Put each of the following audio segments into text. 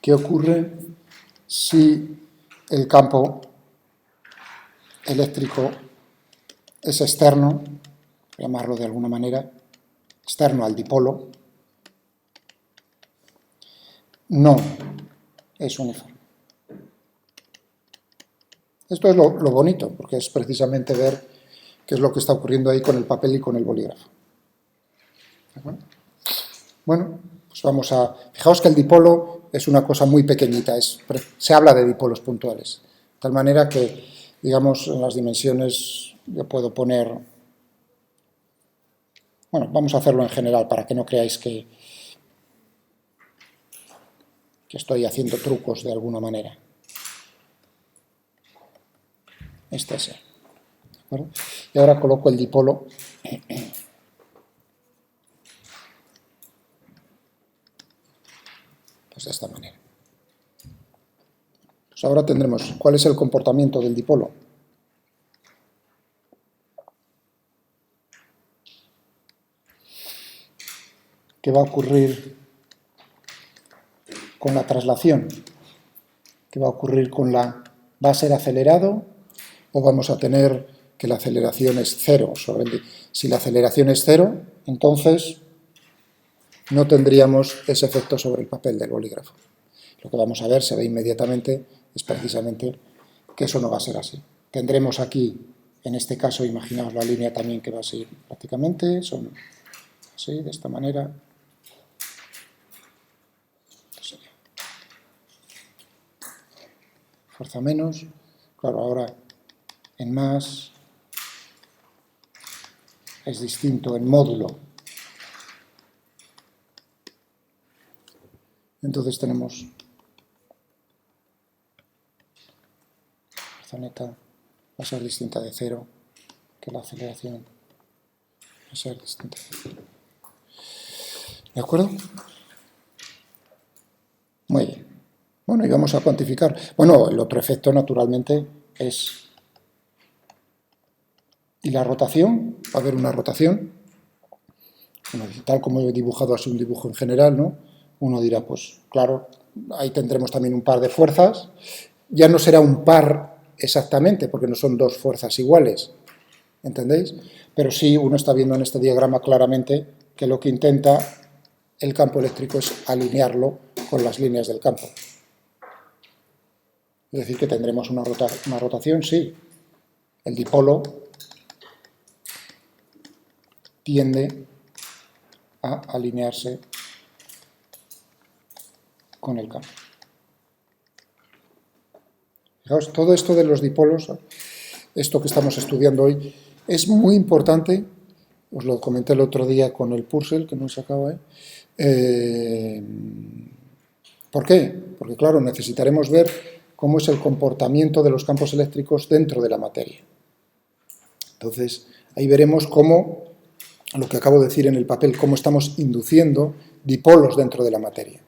¿Qué ocurre si el campo eléctrico es externo, llamarlo de alguna manera, externo al dipolo, no es uniforme? Esto es lo bonito, porque es precisamente ver qué es lo que está ocurriendo ahí con el papel y con el bolígrafo. ¿De acuerdo? Bueno, pues vamos a... Fijaos que el dipolo es una cosa muy pequeñita, se habla de dipolos puntuales, de tal manera que, digamos, en las dimensiones yo puedo poner... Bueno, vamos a hacerlo en general para que no creáis que estoy haciendo trucos de alguna manera. Este es él. ¿De acuerdo? Y ahora coloco el dipolo pues de esta manera. Pues ahora tendremos cuál es el comportamiento del dipolo. ¿Qué va a ocurrir con la traslación? ¿Qué va a ocurrir con la... ¿Va a ser acelerado o vamos a tener que la aceleración es cero? Si la aceleración es cero, entonces no tendríamos ese efecto sobre el papel del bolígrafo. Lo que vamos a ver, se ve inmediatamente, es precisamente que eso no va a ser así. Tendremos aquí, en este caso, imaginaos la línea también que va a seguir prácticamente, son así, de esta manera. Fuerza menos, claro, ahora en más es distinto en módulo. Entonces tenemos fuerza neta va a ser distinta de cero, que la aceleración va a ser distinta de cero. ¿De acuerdo? Muy bien. Bueno, y vamos a cuantificar. Bueno, el otro efecto, naturalmente, es... ¿Y la rotación? Va a haber una rotación. Bueno, tal como he dibujado así un dibujo en general, ¿no? Uno dirá, pues claro, ahí tendremos también un par de fuerzas. Ya no será un par exactamente, porque no son dos fuerzas iguales, ¿entendéis? Pero sí uno está viendo en este diagrama claramente que lo que intenta el campo eléctrico es alinearlo con las líneas del campo. Es decir, que tendremos una rotación, sí. El dipolo tiende a alinearse con el campo. Fijaos, todo esto de los dipolos, esto que estamos estudiando hoy, es muy importante. Os lo comenté el otro día con el Purcell, que no se acaba, ¿Por qué? Porque, claro, necesitaremos ver cómo es el comportamiento de los campos eléctricos dentro de la materia. Entonces, ahí veremos cómo, lo que acabo de decir en el papel, cómo estamos induciendo dipolos dentro de la materia.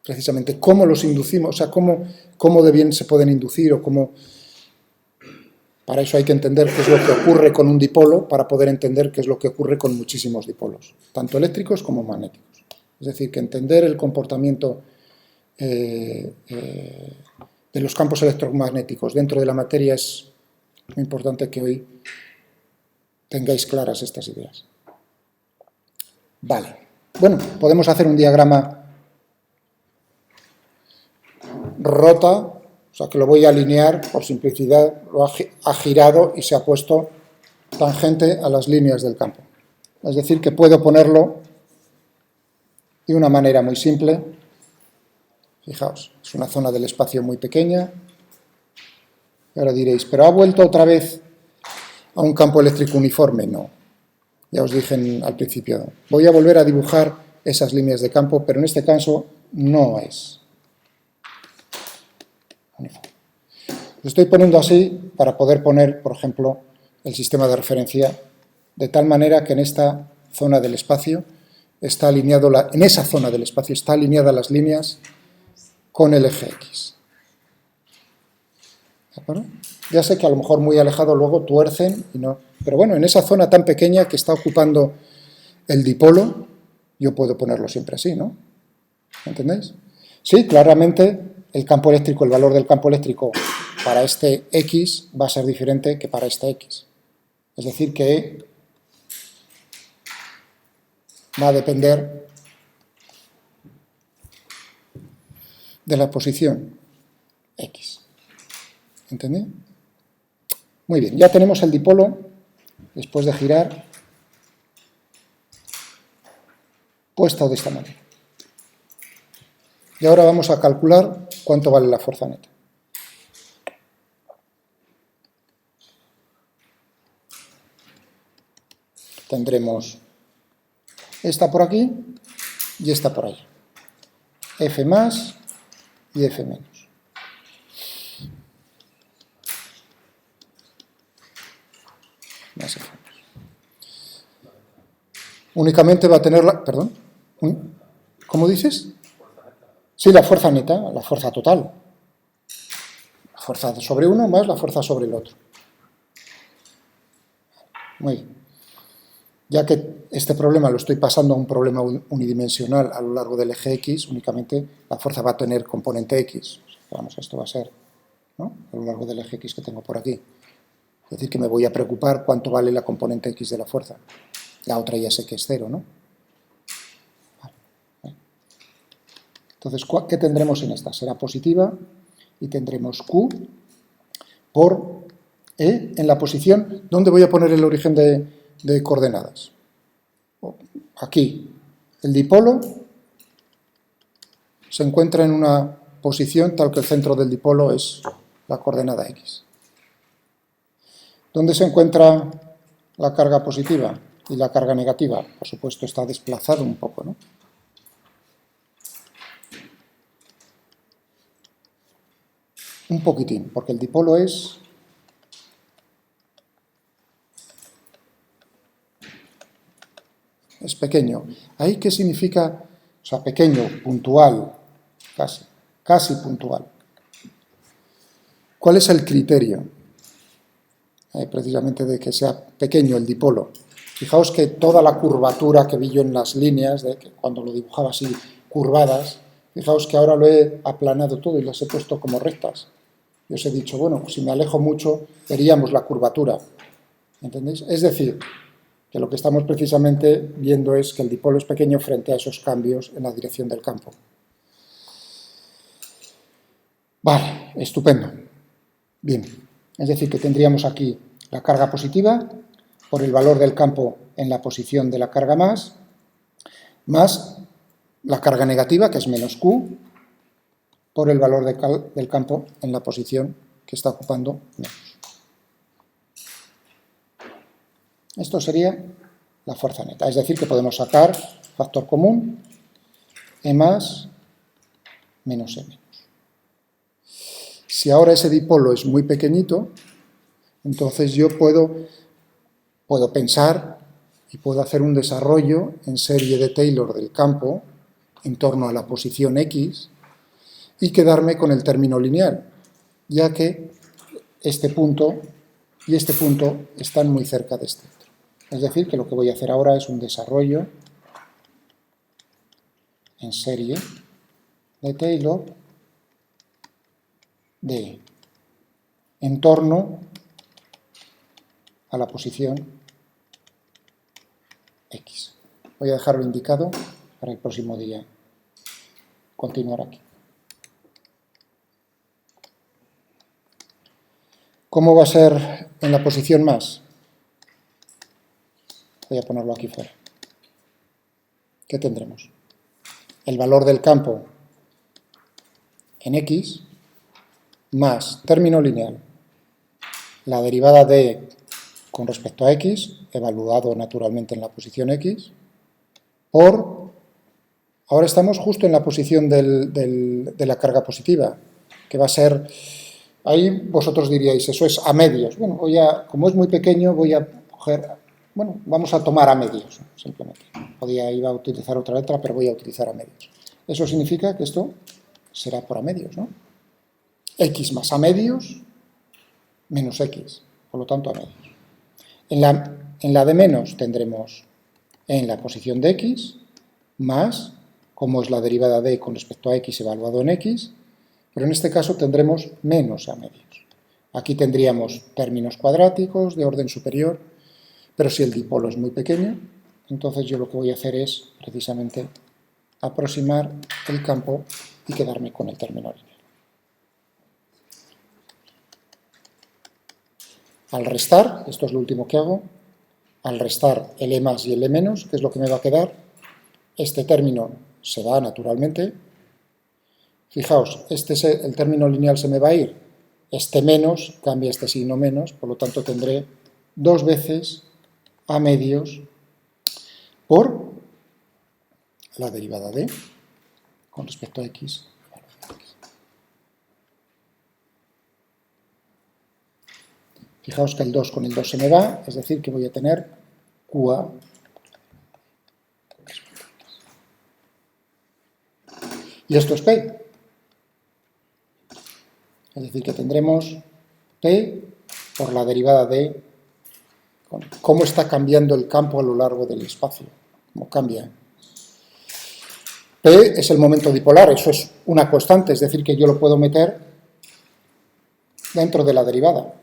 Precisamente, cómo los inducimos, o sea, cómo de bien se pueden inducir o cómo... Para eso hay que entender qué es lo que ocurre con un dipolo para poder entender qué es lo que ocurre con muchísimos dipolos, tanto eléctricos como magnéticos. Es decir, que entender el comportamiento de los campos electromagnéticos dentro de la materia es muy importante que hoy tengáis claras estas ideas. Vale. Bueno, podemos hacer un diagrama rota, o sea que lo voy a alinear, por simplicidad, lo ha girado y se ha puesto tangente a las líneas del campo. Es decir, que puedo ponerlo de una manera muy simple. Fijaos, es una zona del espacio muy pequeña. Y ahora diréis, ¿pero ha vuelto otra vez a un campo eléctrico uniforme? No. Ya os dije al principio, voy a volver a dibujar esas líneas de campo, pero en este caso no es uniforme. Lo estoy poniendo así para poder poner, por ejemplo, el sistema de referencia de tal manera que en esta zona del espacio está alineado, en esa zona del espacio está alineada las líneas con el eje X. ¿De acuerdo? Ya sé que a lo mejor muy alejado luego tuercen y no, pero bueno, en esa zona tan pequeña que está ocupando el dipolo, yo puedo ponerlo siempre así, ¿no? ¿Entendéis? Sí, claramente el campo eléctrico, el valor del campo eléctrico para este X va a ser diferente que para este X. Es decir, que va a depender de la posición X. ¿Entendéis? Muy bien, ya tenemos el dipolo, después de girar, puesto de esta manera. Y ahora vamos a calcular cuánto vale la fuerza neta. Tendremos esta por aquí y esta por allá. F más y F menos. Más F menos. Únicamente va a tener la... Perdón. ¿Cómo dices? Sí, la fuerza neta, la fuerza total. La fuerza sobre uno más la fuerza sobre el otro. Muy bien. Ya que este problema lo estoy pasando a un problema unidimensional a lo largo del eje X, únicamente la fuerza va a tener componente X. Vamos, esto va a ser, ¿no?, a lo largo del eje X que tengo por aquí. Es decir, que me voy a preocupar cuánto vale la componente X de la fuerza. La otra ya sé que es 0, ¿no? Vale. Entonces, ¿qué tendremos en esta? Será positiva y tendremos Q por E en la posición. ¿Dónde voy a poner el origen de coordenadas? Aquí. El dipolo se encuentra en una posición tal que el centro del dipolo es la coordenada X. ¿Dónde se encuentra la carga positiva y la carga negativa? Por supuesto, está desplazado un poco, ¿no? Un poquitín, porque el dipolo es... es pequeño. ¿Ahí qué significa? O sea, pequeño, puntual, casi puntual. ¿Cuál es el criterio? Precisamente de que sea pequeño el dipolo. Fijaos que toda la curvatura que vi yo en las líneas, cuando lo dibujaba así curvadas, fijaos que ahora lo he aplanado todo y las he puesto como rectas. Yo os he dicho, bueno, pues si me alejo mucho, veríamos la curvatura. ¿Entendéis? Es decir, que lo que estamos precisamente viendo es que el dipolo es pequeño frente a esos cambios en la dirección del campo. Vale, estupendo. Bien, es decir, que tendríamos aquí la carga positiva por el valor del campo en la posición de la carga más la carga negativa, que es menos Q, por el valor del campo en la posición que está ocupando menos. Esto sería la fuerza neta, es decir, que podemos sacar factor común E más menos E menos. Si ahora ese dipolo es muy pequeñito, entonces yo puedo pensar y puedo hacer un desarrollo en serie de Taylor del campo en torno a la posición X y quedarme con el término lineal, ya que este punto y este punto están muy cerca de este otro. Es decir, que lo que voy a hacer ahora es un desarrollo en serie de Taylor de en torno a la posición X. Voy a dejarlo indicado para el próximo día continuar aquí. ¿Cómo va a ser en la posición más? Voy a ponerlo aquí fuera. ¿Qué tendremos? El valor del campo en X más término lineal, la derivada de con respecto a X, evaluado naturalmente en la posición X, por, ahora estamos justo en la posición de la carga positiva, que va a ser, ahí vosotros diríais, eso es a medios. Bueno, como es muy pequeño, voy a coger, bueno, vamos a tomar a medios, simplemente. Iba a utilizar otra letra, pero voy a utilizar a medios. Eso significa que esto será por a medios, ¿no? X más a medios menos X, por lo tanto a medios. En la de menos tendremos en la posición de X más como es la derivada de con respecto a x evaluado en x, pero en este caso tendremos menos a medios. Aquí tendríamos términos cuadráticos de orden superior, pero si el dipolo es muy pequeño, entonces yo lo que voy a hacer es precisamente aproximar el campo y quedarme con el término lineal. Al restar, esto es lo último que hago, al restar el e más y el e menos, ¿qué es lo que me va a quedar? Este término se va naturalmente. Fijaos, el término lineal se me va a ir, este menos cambia este signo menos, por lo tanto tendré 2 veces a medios por la derivada de con respecto a x. Fijaos que el 2 con el 2 se me va, es decir, que voy a tener QA. Y esto es P. Es decir, que tendremos P por la derivada de cómo está cambiando el campo a lo largo del espacio. Cómo cambia. P es el momento dipolar, eso es una constante, es decir, que yo lo puedo meter dentro de la derivada.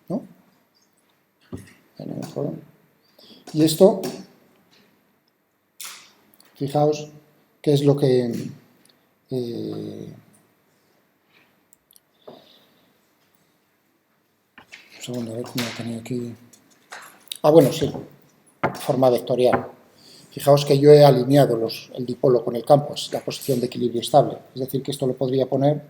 ¿No? Y esto, fijaos, qué es lo que... un segundo, a ver cómo lo tenía aquí. Ah, bueno, sí, forma vectorial. Fijaos que yo he alineado el dipolo con el campo, es la posición de equilibrio estable. Es decir, que esto lo podría poner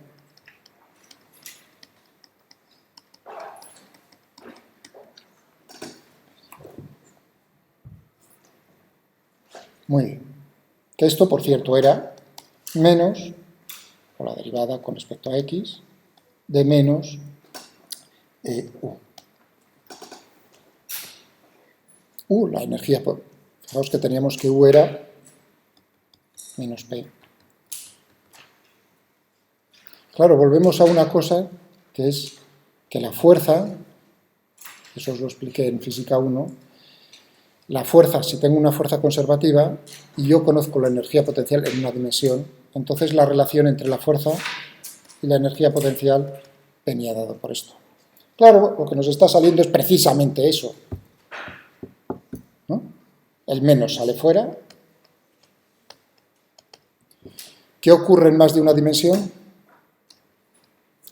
muy bien. Que esto, por cierto, era menos, por la derivada con respecto a x, de menos U. La energía, fijaos que teníamos que U era menos P. Claro, volvemos a una cosa, que es que la fuerza, eso os lo expliqué en Física 1, la fuerza, si tengo una fuerza conservativa y yo conozco la energía potencial en una dimensión, entonces la relación entre la fuerza y la energía potencial venía dado por esto. Claro, lo que nos está saliendo es precisamente eso, ¿no? El menos sale fuera. ¿Qué ocurre en más de una dimensión?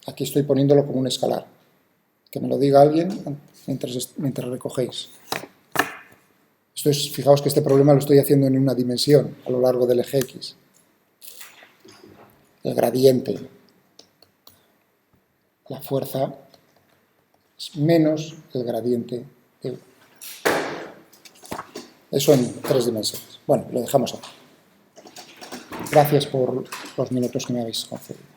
Aquí estoy poniéndolo como un escalar. Que me lo diga alguien mientras recogéis. Fijaos que este problema lo estoy haciendo en una dimensión, a lo largo del eje X. El gradiente, la fuerza, es menos el gradiente de U. Eso en 3 dimensiones. Bueno, lo dejamos aquí. Gracias por los minutos que me habéis concedido.